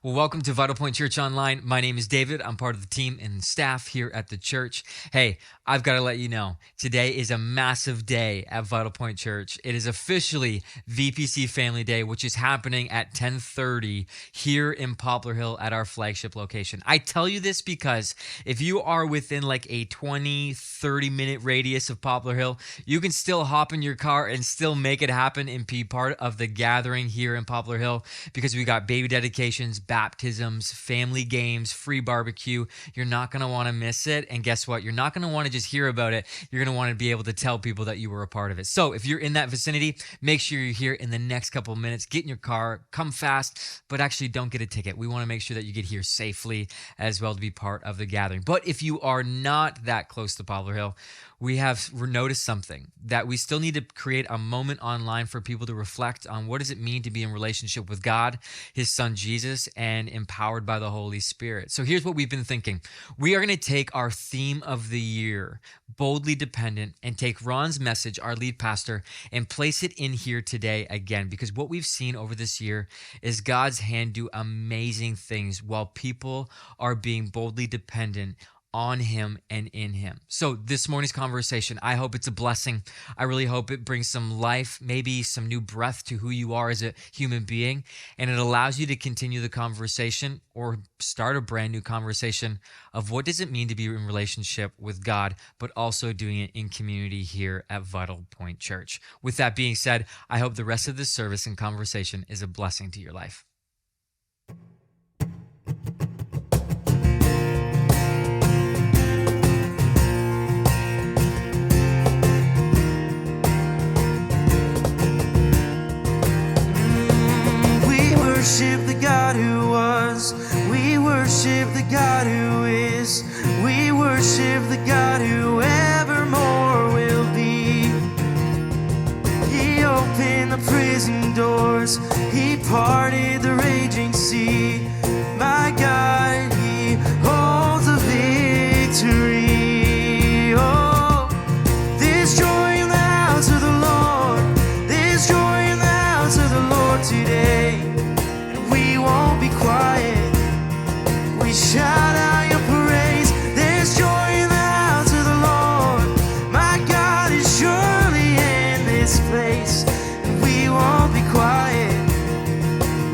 Well, welcome to Vitalpoint Church Online. My name is David. I'm part of the team and staff here at the church. Hey, I've got to let you know, today is a massive day at Vitalpoint Church. It is officially VPC Family Day, which is happening at 10:30 here in Poplar Hill at our flagship location. I tell you this because if you are within like a 20-30 minute radius of Poplar Hill, you can still hop in your car and still make it happen and be part of the gathering here in Poplar Hill, because we got baby dedications, baptisms, family games, free barbecue. You're not going to want to miss it. And guess what? You're not going to want to just hear about it. You're going to want to be able to tell people that you were a part of it. So if you're in that vicinity, make sure you're here in the next couple of minutes. Get in your car, come fast, but actually don't get a ticket. We want to make sure that you get here safely as well to be part of the gathering. But if you are not that close to Poplar Hill, we have noticed something, that we still need to create a moment online for people to reflect on what does it mean to be in relationship with God, his son Jesus, and empowered by the Holy Spirit. So here's what we've been thinking. We are going to take our theme of the year, Boldly Dependent, and take Ron's message, our lead pastor, and place it in here today again, because what we've seen over this year is God's hand do amazing things while people are being boldly dependent on him and in him. So this morning's conversation, I hope it's a blessing. I really hope it brings some life, maybe some new breath to who you are as a human being, and it allows you to continue the conversation or start a brand new conversation of what does it mean to be in relationship with God, but also doing it in community here at Vital Point Church. With that being said, I hope the rest of this service and conversation is a blessing to your life. Worship the God who was, we worship the God who is, we worship the God who evermore will be. He opened the prison doors, he parted the raging sea. My God, he holds the victory. Oh, there's joy in the house of the Lord, there's joy in the house of the Lord today. We won't be quiet, we shout out your praise. There's joy in the house of the Lord, my God is surely in this place. And we won't be quiet,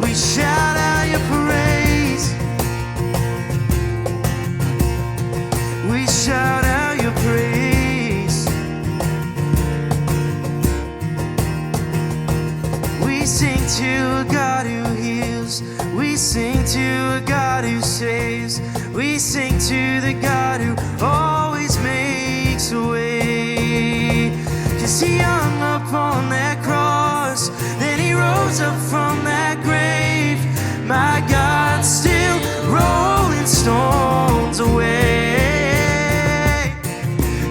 we shout out your praise. We shout out your praise. We sing to a God who heals, we sing to a God who saves, we sing to the God who always makes a way. 'Cause he hung up on that cross, then he rose up from that grave. My God, still rolling stones away.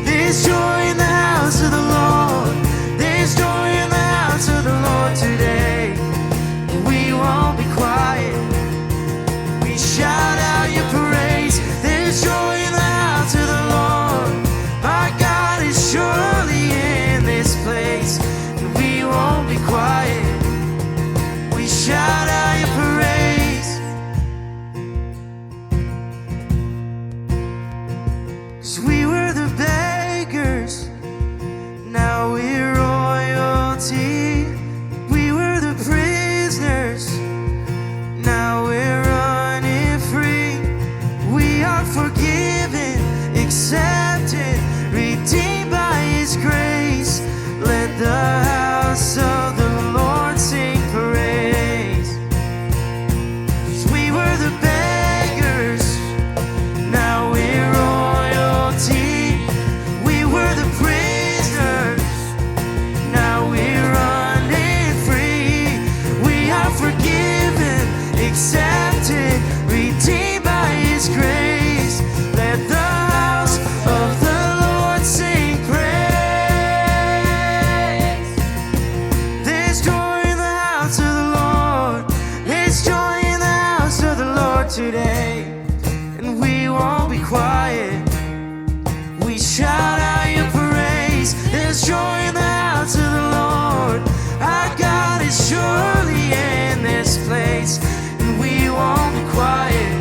There's joy in the house of the Lord, there's joy in the house of the Lord today. We won't be quiet, we shout out your praise. There's joy in the house of the Lord, my God is surely in this place. And we won't be quiet, we shout out your praise. 'Cause we were the beggars, now we're royalty. We were the prisoners, now we're running free. We are forgiven, accepted, redeemed by his grace. Let the house of the Lord sing praise. 'Cause we were the beggars, now we're royalty. We were the prisoners, now we're running free. We are forgiven, accepted, redeemed by his grace. Let the house of the Lord sing praise. There's joy in the house of the Lord, there's joy in the house of the Lord today. And we won't be quiet, we shout out your praise. There's joy in the house of the Lord, our God is surely in this place. And we won't be quiet, quiet.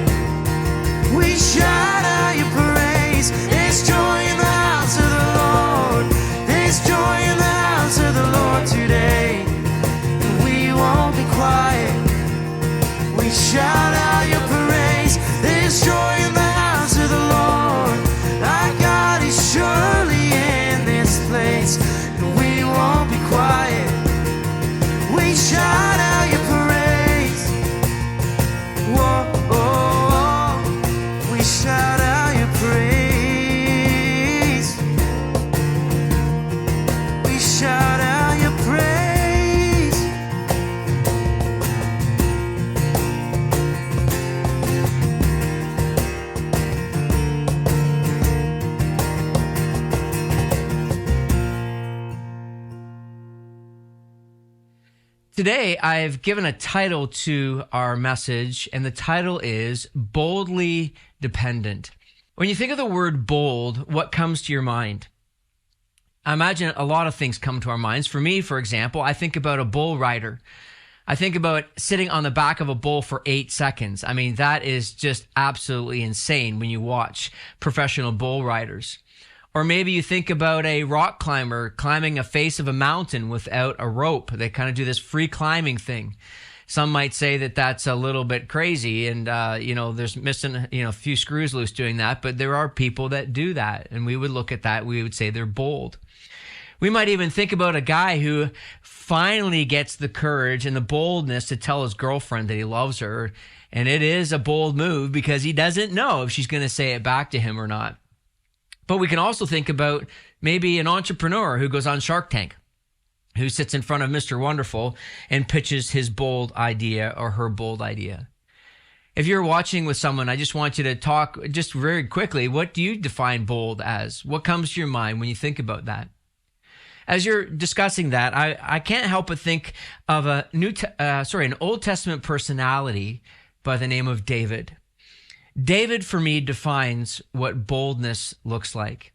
We shout out your praise. There's joy in the house of the Lord. There's joy in the house of the Lord today. And we won't be quiet. We shout out your praise. There's joy in the house of the Lord. Our God is surely in this place. And we won't be quiet. We shout out your praise. Whoa, oh, oh. We shout out your praise. We shout out your praise. Today, I've given a title to our message, and the title is Boldly Dependent. When you think of the word bold, what comes to your mind? I imagine a lot of things come to our minds. For me, for example, I think about a bull rider. I think about sitting on the back of a bull for 8 seconds. I mean, that is just absolutely insane when you watch professional bull riders. Or maybe you think about a rock climber climbing a face of a mountain without a rope. They kind of do this free climbing thing. Some might say that that's a little bit crazy and, there's missing, a few screws loose doing that. But there are people that do that. And we would look at that. We would say they're bold. We might even think about a guy who finally gets the courage and the boldness to tell his girlfriend that he loves her. And it is a bold move because he doesn't know if she's going to say it back to him or not. But we can also think about maybe an entrepreneur who goes on Shark Tank, who sits in front of Mr. Wonderful and pitches his bold idea or her bold idea. If you're watching with someone, I just want you to talk just very quickly. What do you define bold as? What comes to your mind when you think about that? As you're discussing that, I can't help but think of an Old Testament personality by the name of David. David, for me, defines what boldness looks like.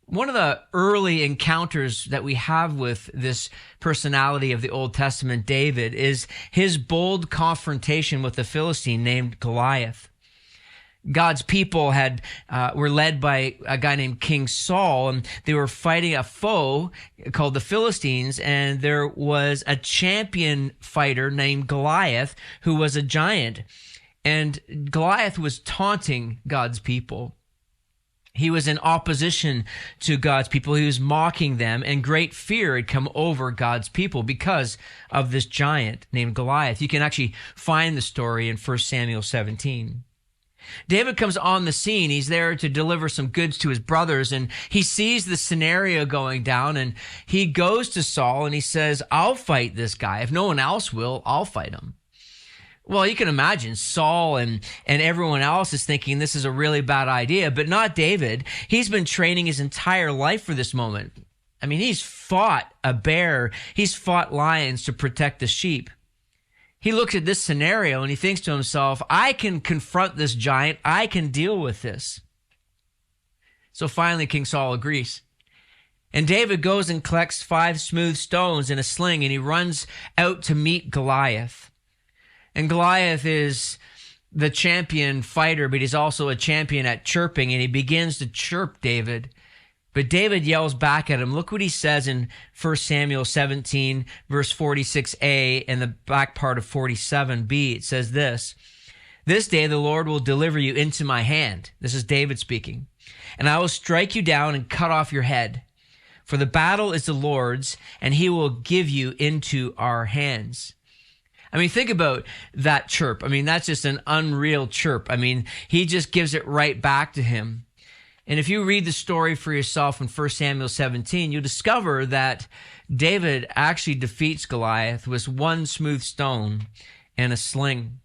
One of the early encounters that we have with this personality of the Old Testament, David, is his bold confrontation with a Philistine named Goliath. God's people were led by a guy named King Saul, and they were fighting a foe called the Philistines, and there was a champion fighter named Goliath who was a giant. And Goliath was taunting God's people. He was in opposition to God's people. He was mocking them, and great fear had come over God's people because of this giant named Goliath. You can actually find the story in 1 Samuel 17. David comes on the scene. He's there to deliver some goods to his brothers, and he sees the scenario going down, and he goes to Saul and he says, I'll fight this guy. If no one else will, I'll fight him. Well, you can imagine Saul and everyone else is thinking this is a really bad idea, but not David. He's been training his entire life for this moment. I mean, he's fought a bear. He's fought lions to protect the sheep. He looks at this scenario and he thinks to himself, I can confront this giant. I can deal with this. So finally, King Saul agrees. And David goes and collects 5 smooth stones in a sling, and he runs out to meet Goliath. And Goliath is the champion fighter, but he's also a champion at chirping, and he begins to chirp David. But David yells back at him. Look what he says in 1 Samuel 17, verse 46a, and the back part of 47b. It says this day the Lord will deliver you into my hand. This is David speaking. And I will strike you down and cut off your head. For the battle is the Lord's, and he will give you into our hands. I mean, think about that chirp. I mean, that's just an unreal chirp. I mean, he just gives it right back to him. And if you read the story for yourself in 1 Samuel 17, you'll discover that David actually defeats Goliath with 1 smooth stone and a sling.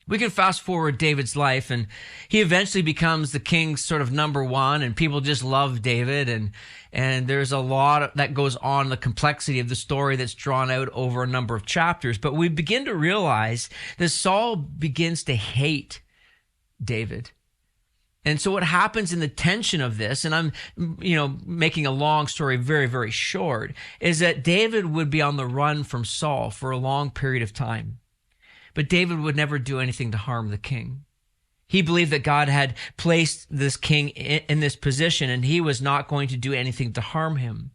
We can fast forward David's life, and he eventually becomes the king's sort of number one, and people just love David, and there's a lot that goes on, the complexity of the story that's drawn out over a number of chapters. But we begin to realize that Saul begins to hate David. And so what happens in the tension of this, and I'm, making a long story very, very short, is that David would be on the run from Saul for a long period of time. But David would never do anything to harm the king. He believed that God had placed this king in this position, and he was not going to do anything to harm him.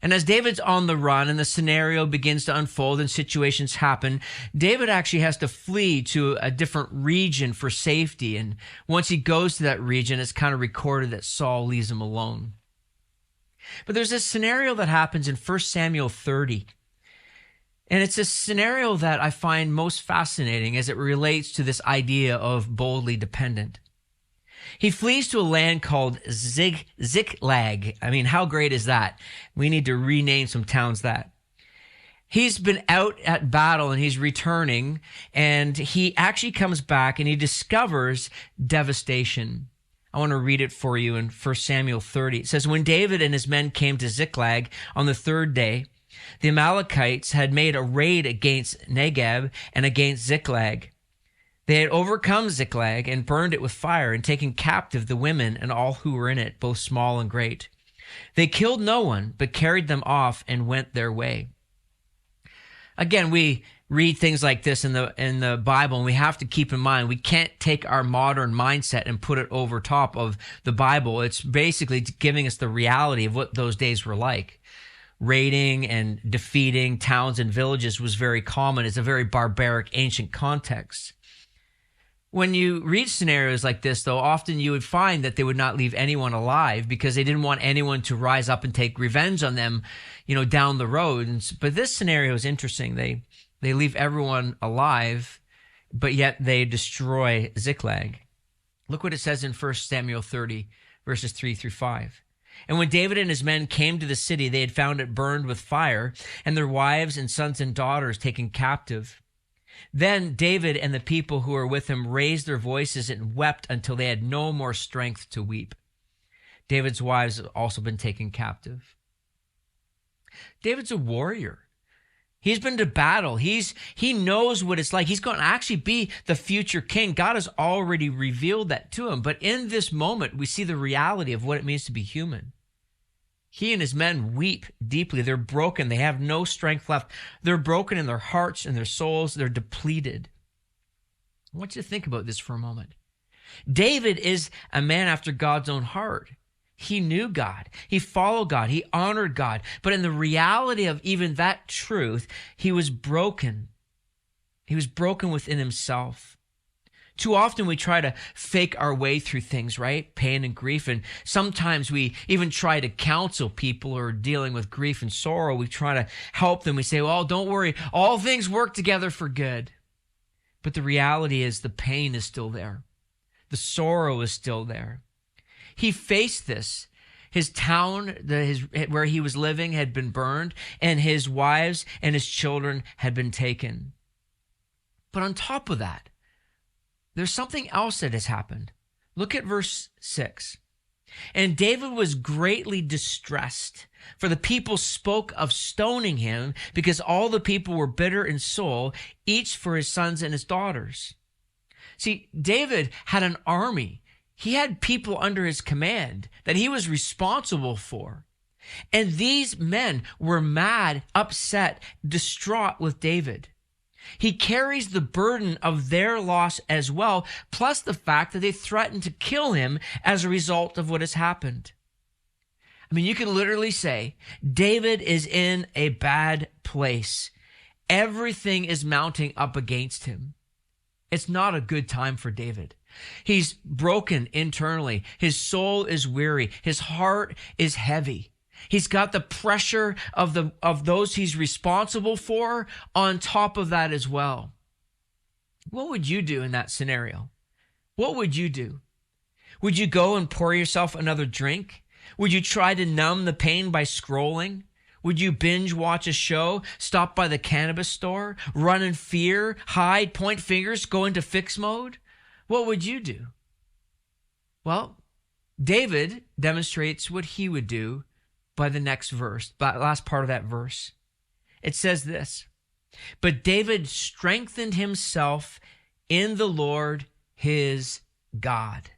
And as David's on the run and the scenario begins to unfold and situations happen, David actually has to flee to a different region for safety. And once he goes to that region, it's kind of recorded that Saul leaves him alone. But there's this scenario that happens in 1 Samuel 30. And it's a scenario that I find most fascinating as it relates to this idea of boldly dependent. He flees to a land called Ziklag. I mean, how great is that? We need to rename some towns that. He's been out at battle and he's returning, and he actually comes back and he discovers devastation. I want to read it for you in 1 Samuel 30. It says, when David and his men came to Ziklag on the third day, the Amalekites had made a raid against Negeb and against Ziklag. They had overcome Ziklag and burned it with fire and taken captive the women and all who were in it, both small and great. They killed no one, but carried them off and went their way. Again, we read things like this in the Bible, and we have to keep in mind we can't take our modern mindset and put it over top of the Bible. It's basically giving us the reality of what those days were like. Raiding and defeating towns and villages was very common. It's a very barbaric, ancient context. When you read scenarios like this, though, often you would find that they would not leave anyone alive because they didn't want anyone to rise up and take revenge on them, down the road. But this scenario is interesting. They leave everyone alive, but yet they destroy Ziklag. Look what it says in 1 Samuel 30, verses 3 through 5. And when David and his men came to the city, they had found it burned with fire, and their wives and sons and daughters taken captive. Then David and the people who were with him raised their voices and wept until they had no more strength to weep. David's wives had also been taken captive. David's a warrior. He's been to battle. He knows what it's like. He's going to actually be the future king. God has already revealed that to him. But in this moment, we see the reality of what it means to be human. He and his men weep deeply. They're broken. They have no strength left. They're broken in their hearts and their souls. They're depleted. I want you to think about this for a moment. David is a man after God's own heart. He knew God. He followed God. He honored God. But in the reality of even that truth, he was broken. He was broken within himself. Too often we try to fake our way through things, right? Pain and grief. And sometimes we even try to counsel people who are dealing with grief and sorrow. We try to help them. We say, well, don't worry. All things work together for good. But the reality is the pain is still there. The sorrow is still there. He faced this. His town, where he was living, had been burned, and his wives and his children had been taken. But on top of that, there's something else that has happened. Look at verse 6. And David was greatly distressed, for the people spoke of stoning him, because all the people were bitter in soul, each for his sons and his daughters. See, David had an army. He had people under his command that he was responsible for. And these men were mad, upset, distraught with David. He carries the burden of their loss as well, plus the fact that they threatened to kill him as a result of what has happened. I mean, you can literally say David is in a bad place. Everything is mounting up against him. It's not a good time for David. He's broken internally. His soul is weary. His heart is heavy. He's got the pressure of those he's responsible for on top of that as well. What would you do in that scenario? What would you do? Would you go and pour yourself another drink? Would you try to numb the pain by scrolling? Would you binge watch a show, stop by the cannabis store, run in fear, hide, point fingers, go into fix mode? What would you do? Well, David demonstrates what he would do by the next verse, the last part of that verse. It says this, but David strengthened himself in the Lord his God.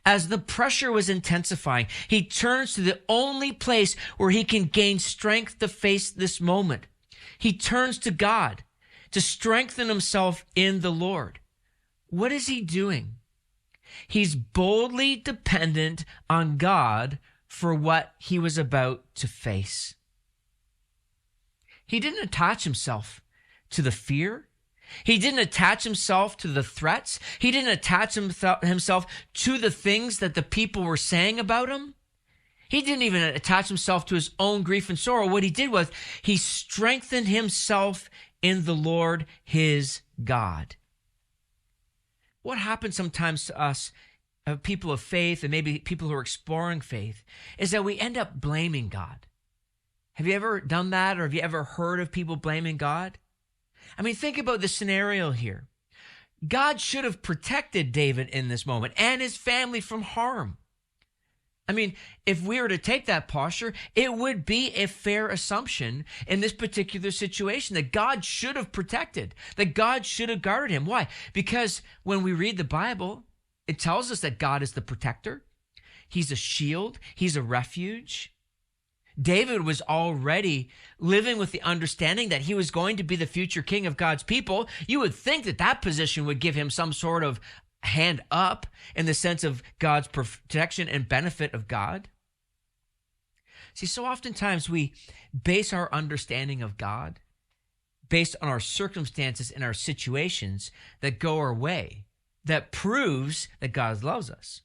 As the pressure was intensifying, he turns to the only place where he can gain strength to face this moment. He turns to God. to strengthen himself in the Lord. What is he doing? He's boldly dependent on God for what he was about to face. He didn't attach himself to the fear. He didn't attach himself to the threats. He didn't attach himself to the things that the people were saying about him. He didn't even attach himself to his own grief and sorrow. What he did was he strengthened himself in the Lord his God. What happens sometimes to us, people of faith and maybe people who are exploring faith, is that we end up blaming God. Have you ever done that, or have you ever heard of people blaming God? I mean, think about the scenario here. God should have protected David in this moment and his family from harm. I mean, if we were to take that posture, it would be a fair assumption in this particular situation that God should have protected, that God should have guarded him. Why? Because when we read the Bible, it tells us that God is the protector. He's a shield. He's a refuge. David was already living with the understanding that he was going to be the future king of God's people. You would think that that position would give him some sort of hand up in the sense of God's protection and benefit of God. See, so oftentimes we base our understanding of God based on our circumstances and our situations that go our way, that proves that God loves us.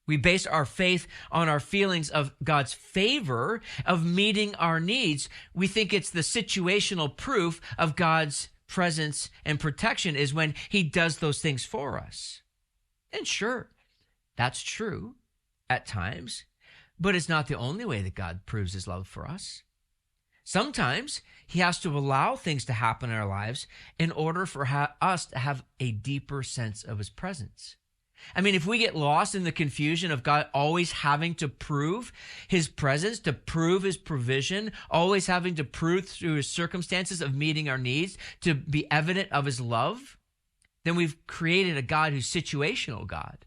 We base our faith on our feelings of God's favor, of meeting our needs. We think it's the situational proof of God's presence and protection is when he does those things for us. And sure, that's true at times, but it's not the only way that God proves his love for us. Sometimes he has to allow things to happen in our lives in order for us to have a deeper sense of his presence. I mean, if we get lost in the confusion of God always having to prove his presence, to prove his provision, always having to prove through his circumstances of meeting our needs, to be evident of his love, then we've created a God who's situational God.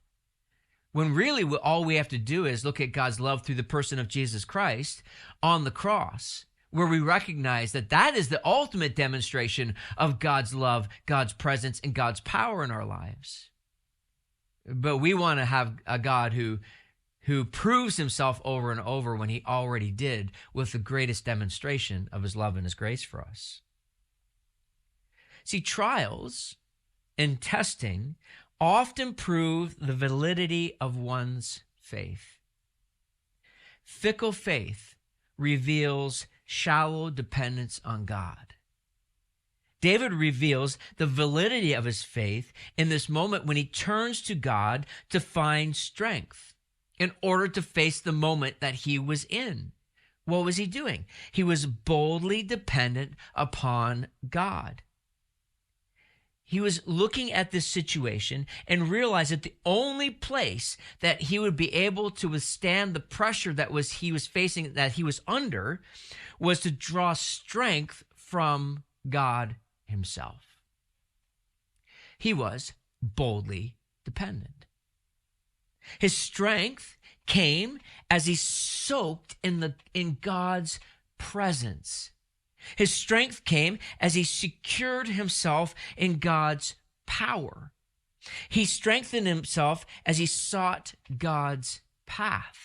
When really all we have to do is look at God's love through the person of Jesus Christ on the cross, where we recognize that that is the ultimate demonstration of God's love, God's presence, and God's power in our lives. But we want to have a God who proves himself over and over when he already did with the greatest demonstration of his love and his grace for us. See, trials and testing often prove the validity of one's faith. Fickle faith reveals shallow dependence on God. David reveals the validity of his faith in this moment when he turns to God to find strength in order to face the moment that he was in. What was he doing? He was boldly dependent upon God. He was looking at this situation and realized that the only place that he would be able to withstand the pressure that he was facing, that he was under, was to draw strength from God himself. He was boldly dependent. His strength came as he soaked in God's presence. His strength came as he secured himself in God's power. He strengthened himself as he sought God's path.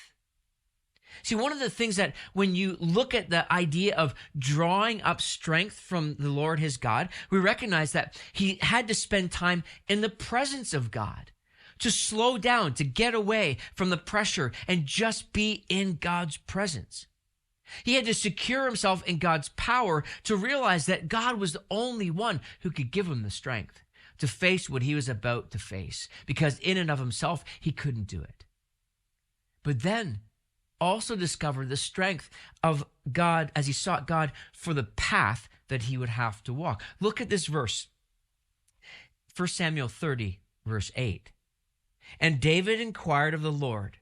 See, one of the things that when you look at the idea of drawing up strength from the Lord his God, we recognize that he had to spend time in the presence of God, to slow down, to get away from the pressure and just be in God's presence. He had to secure himself in God's power to realize that God was the only one who could give him the strength to face what he was about to face, because in and of himself, he couldn't do it. But then also discover the strength of God as he sought God for the path that he would have to walk. Look at this verse, 1 Samuel 30, verse 8. And David inquired of the Lord.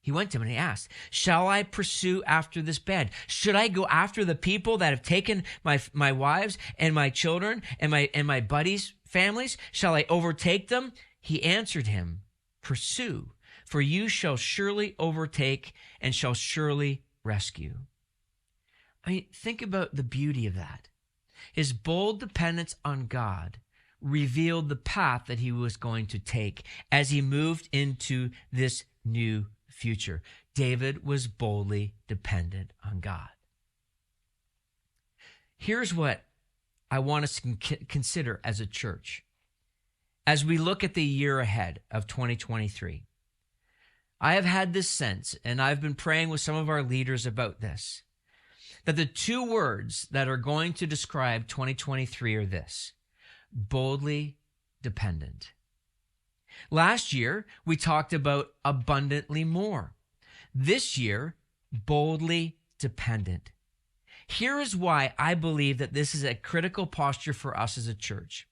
He went to him and he asked, shall I pursue after this band? Should I go after the people that have taken my wives and my children and my buddies' families? Shall I overtake them? He answered him, pursue, for you shall surely overtake and shall surely rescue. I mean, think about the beauty of that. His bold dependence on God revealed the path that he was going to take as he moved into this new future. David was boldly dependent on God. Here's what I want us to consider as a church. As we look at the year ahead of 2023, I have had this sense, and I've been praying with some of our leaders about this, that the two words that are going to describe 2023 are this: boldly dependent. Last year, we talked about abundantly more. This year, boldly dependent. Here is why I believe that this is a critical posture for us as a church.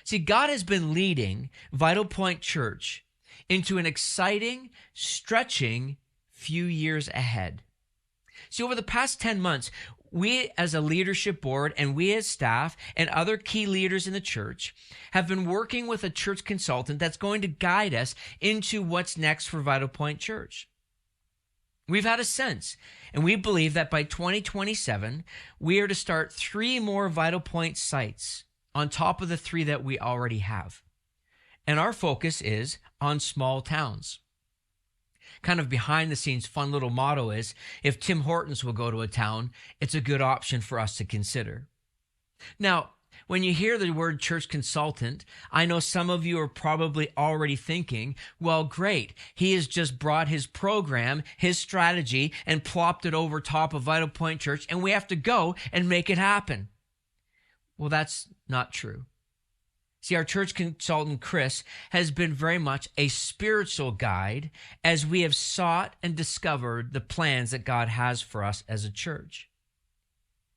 See, God has been leading Vitalpoint Church into an exciting, stretching few years ahead. See, over the past 10 months, we as a leadership board and we as staff and other key leaders in the church have been working with a church consultant that's going to guide us into what's next for Vitalpoint Church. We've had a sense, and we believe that by 2027, we are to start 3 more Vitalpoint sites on top of the 3 that we already have. And our focus is on small towns. Kind of behind the scenes fun little motto is, if Tim Hortons will go to a town, it's a good option for us to consider. Now, when you hear the word church consultant, I know some of you are probably already thinking, well, great, he has just brought his program, his strategy, and plopped it over top of Vitalpoint Church, and we have to go and make it happen. Well, that's not true. See, our church consultant, Chris, has been very much a spiritual guide as we have sought and discovered the plans that God has for us as a church.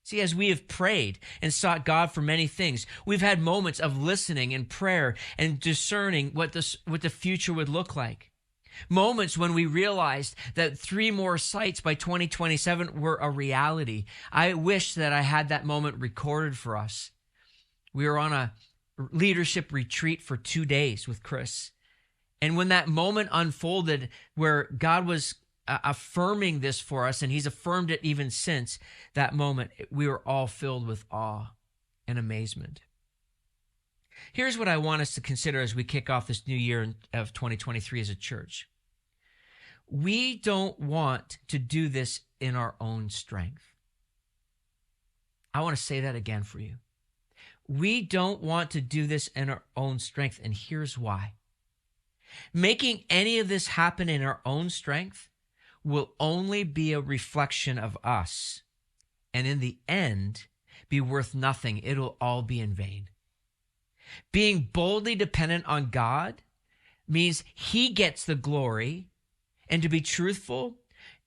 See, as we have prayed and sought God for many things, we've had moments of listening and prayer and discerning what the future would look like. Moments when we realized that 3 more sites by 2027 were a reality. I wish that I had that moment recorded for us. We were on a leadership retreat for 2 days with Chris. And when that moment unfolded where God was affirming this for us, and he's affirmed it even since that moment, we were all filled with awe and amazement. Here's what I want us to consider as we kick off this new year of 2023 as a church. We don't want to do this in our own strength. I want to say that again for you. We don't want to do this in our own strength, and here's why. Making any of this happen in our own strength will only be a reflection of us, and in the end, be worth nothing. It'll all be in vain. Being boldly dependent on God means he gets the glory, and to be truthful,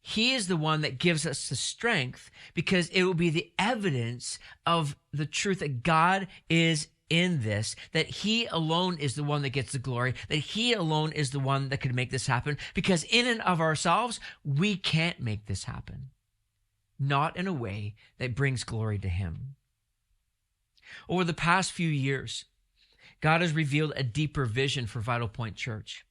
he is the one that gives us the strength, because it will be the evidence of the truth that God is in this, that he alone is the one that gets the glory, that he alone is the one that could make this happen, because in and of ourselves, we can't make this happen. Not in a way that brings glory to him. Over the past few years, God has revealed a deeper vision for Vitalpoint Church.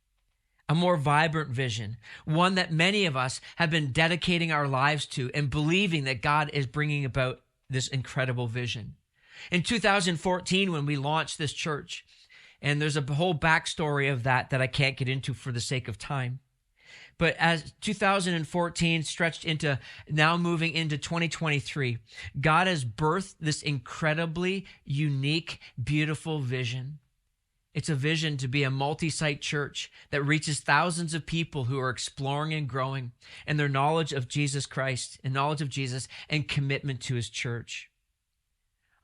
A more vibrant vision, one that many of us have been dedicating our lives to and believing that God is bringing about this incredible vision. In 2014, when we launched this church, and there's a whole backstory of that I can't get into for the sake of time. But as 2014 stretched into now moving into 2023, God has birthed this incredibly unique, beautiful vision. It's a vision to be a multi-site church that reaches thousands of people who are exploring and growing in their knowledge of Jesus Christ and knowledge of Jesus and commitment to his church.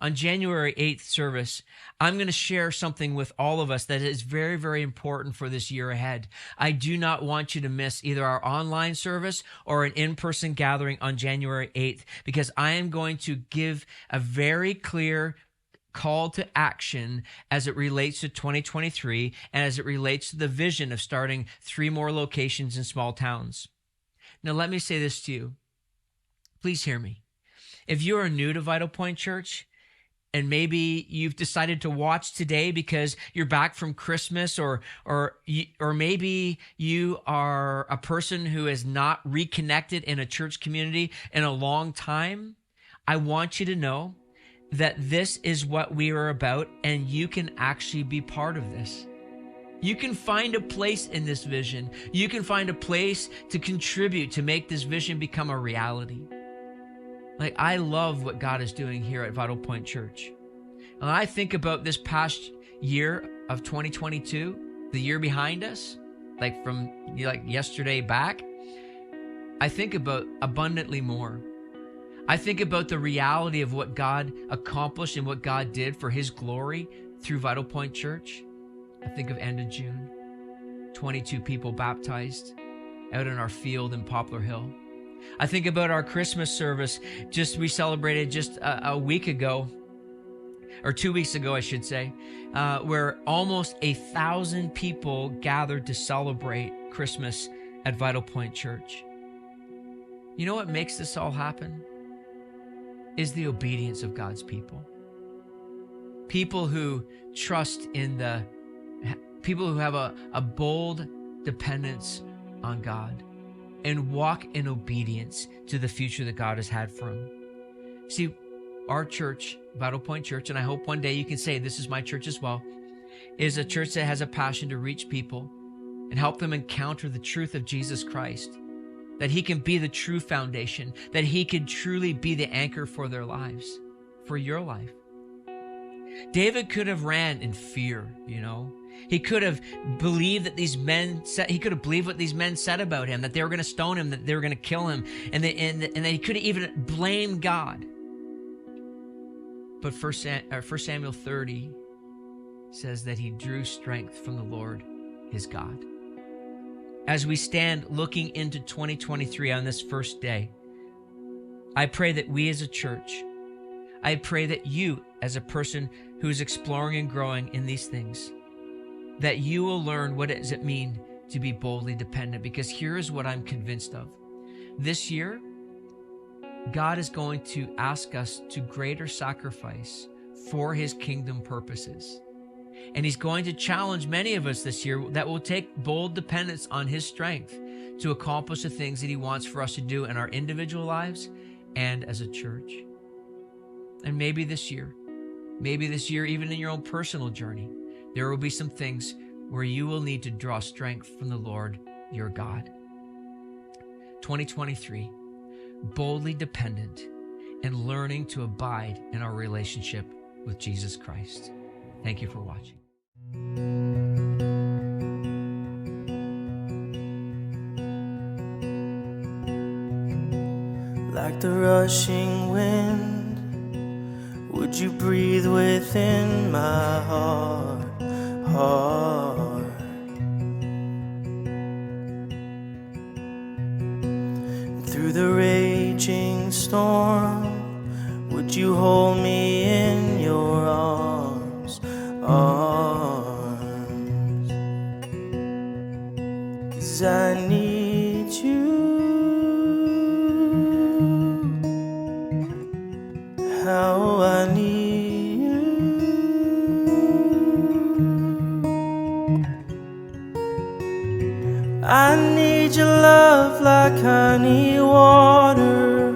On January 8th service, I'm going to share something with all of us that is very, very important for this year ahead. I do not want you to miss either our online service or an in-person gathering on January 8th, because I am going to give a very clear call to action as it relates to 2023 and as it relates to the vision of starting 3 more locations in small towns. Now, let me say this to you. Please hear me. If you are new to Vitalpoint Church, and maybe you've decided to watch today because you're back from Christmas, or maybe you are a person who has not reconnected in a church community in a long time, I want you to know that this is what we are about, and you can actually be part of this. You can find a place in this vision. You can find a place to contribute to make this vision become a reality. Like, I love what God is doing here at Vitalpoint Church. And I think about this past year of 2022, the year behind us, like from yesterday back, I think about abundantly more. I think about the reality of what God accomplished and what God did for his glory through Vitalpoint Church. I think of end of June, 22 people baptized out in our field in Poplar Hill. I think about our Christmas service we celebrated just a week ago, or 2 weeks ago, I should say, where almost 1,000 people gathered to celebrate Christmas at Vitalpoint Church. You know what makes this all happen? Is the obedience of God's people. People who trust in people who have a bold dependence on God and walk in obedience to the future that God has had for them. See, our church, Vitalpoint Church, and I hope one day you can say this is my church as well, is a church that has a passion to reach people and help them encounter the truth of Jesus Christ, that he can be the true foundation, that he can truly be the anchor for their lives, for your life. David could have ran in fear, He could have believed that he could have believed what these men said about him, that they were going to stone him, that they were going to kill him, and that he could have even blamed God. But 1 Samuel 30 says that he drew strength from the Lord, his God. As we stand looking into 2023 on this first day, I pray that we as a church, I pray that you as a person who is exploring and growing in these things, that you will learn what does it mean to be boldly dependent, because here is what I'm convinced of. This year, God is going to ask us to greater sacrifice for his kingdom purposes. And he's going to challenge many of us this year that will take bold dependence on his strength to accomplish the things that he wants for us to do in our individual lives and as a church. And maybe this year, even in your own personal journey, there will be some things where you will need to draw strength from the Lord, your God. 2023, boldly dependent and learning to abide in our relationship with Jesus Christ. Thank you for watching. Like the rushing wind, would you breathe within my heart? Through the raging storm, would you hold me in your arms? 'Cause I need you. How I need you. I need your love like I need water.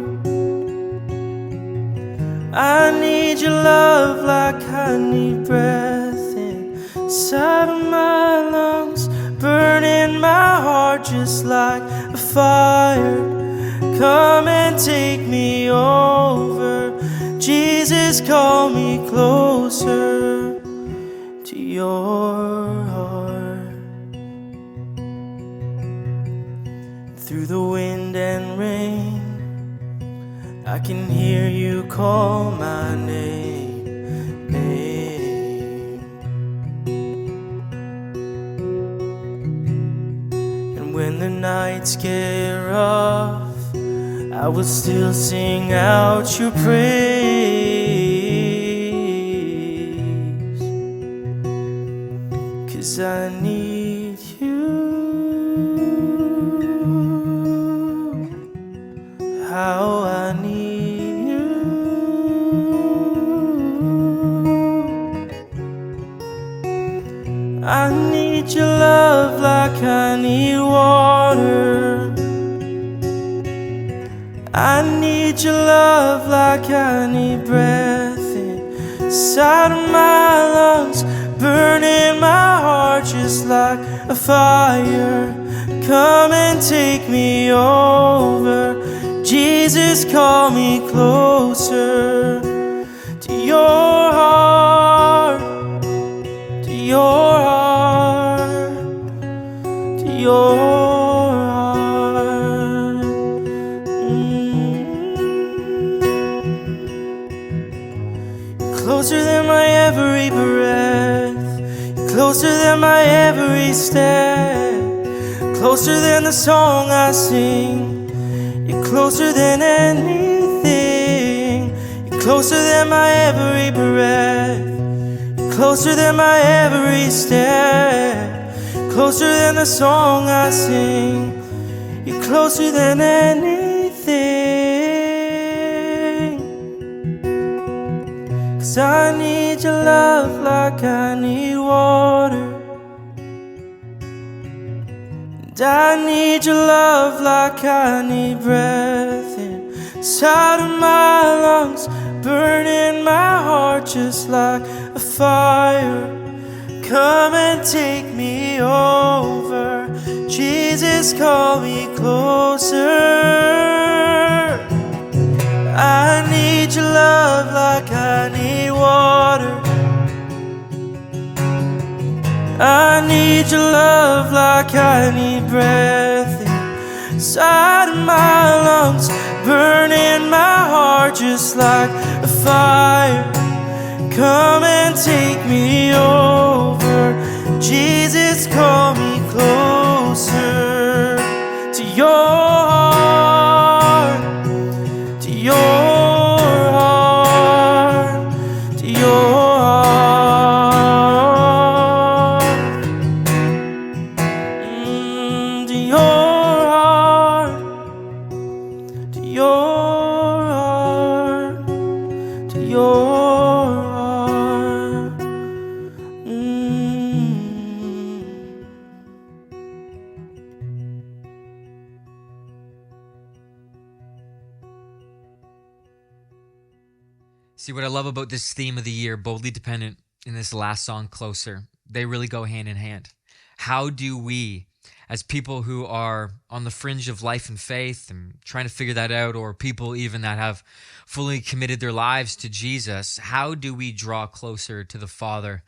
I need your love like I need breath inside of my lungs, burning my heart just like a fire. Come and take me over. Jesus, call me closer to your heart. Through the wind and rain, I can hear you call my name. And when the nights get rough, I will still sing out your praise. 'Cause I need you. How I need you. I need your love like I need water. I need your love like I need breath inside of my lungs, burning my heart just like a fire. Come and take me over, Jesus, call me closer to your heart, to your heart, to your heart. You're closer than my every breath, you're closer than my every step, closer than the song I sing. You're closer than anything. You're closer than my every breath. You're closer than my every step. Closer than the song I sing. You're closer than anything. 'Cause I need your love like I need water. I need your love like I need breath inside of my lungs, burning my heart just like a fire. Come and take me over, Jesus, call me closer. I need your love like I need water. I need your love like I need breath inside of my lungs, burning my heart just like a fire. Come and take me over, Jesus, call me closer to your heart, to your heart, to your See, what I love about this theme of the year, Boldly Dependent, in this last song, Closer, they really go hand in hand. How do we, as people who are on the fringe of life and faith and trying to figure that out, or people even that have fully committed their lives to Jesus, how do we draw closer to the Father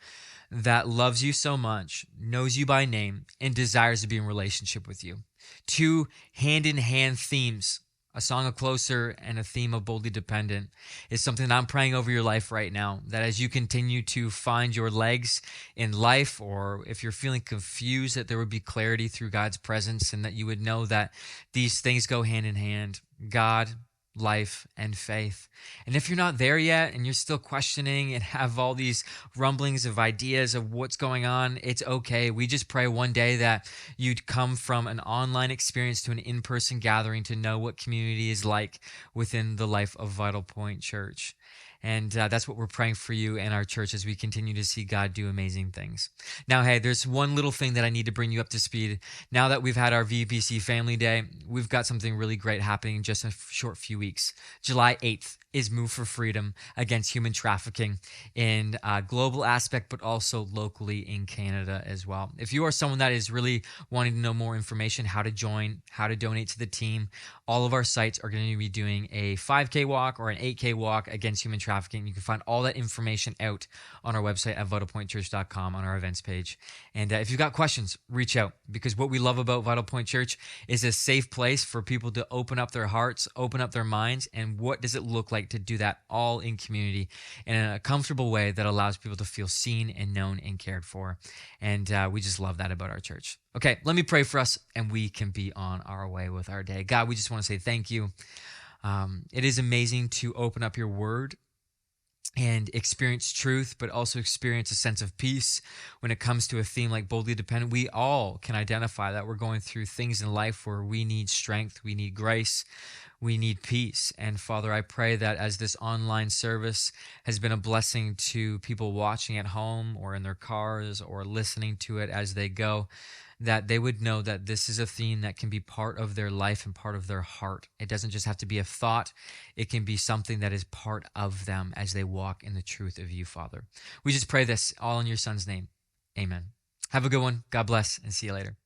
that loves you so much, knows you by name, and desires to be in relationship with you? Two hand-in-hand themes, a song of Closer and a theme of Boldly Dependent, is something that I'm praying over your life right now, that as you continue to find your legs in life, or if you're feeling confused, that there would be clarity through God's presence, and that you would know that these things go hand in hand: God, life, and faith. And if you're not there yet and you're still questioning and have all these rumblings of ideas of what's going on, it's okay. We just pray one day that you'd come from an online experience to an in-person gathering to know what community is like within the life of Vitalpoint Church. And that's what we're praying for you and our church as we continue to see God do amazing things. Now, hey, there's one little thing that I need to bring you up to speed. Now that we've had our VPC Family Day, we've got something really great happening in just a short few weeks. July 8th is Move for Freedom Against Human Trafficking in a global aspect, but also locally in Canada as well. If you are someone that is really wanting to know more information, how to join, how to donate to the team, all of our sites are going to be doing a 5K walk or an 8K walk against human trafficking. You can find all that information out on our website at vitalpointchurch.com on our events page. And if you've got questions, reach out, because what we love about Vital Point Church is a safe place for people to open up their hearts, open up their minds, and what does it look like to do that all in community in a comfortable way that allows people to feel seen and known and cared for. And we just love that about our church. Okay, let me pray for us and we can be on our way with our day. God, we just want to say thank you. It is amazing to open up your word and experience truth, but also experience a sense of peace when it comes to a theme like Boldly Dependent. We all can identify that we're going through things in life where we need strength, we need grace, We need peace. And Father, I pray that as this online service has been a blessing to people watching at home or in their cars or listening to it as they go, that they would know that this is a theme that can be part of their life and part of their heart. It doesn't just have to be a thought. It can be something that is part of them as they walk in the truth of you, Father. We just pray this all in your Son's name. Amen. Have a good one. God bless, and see you later.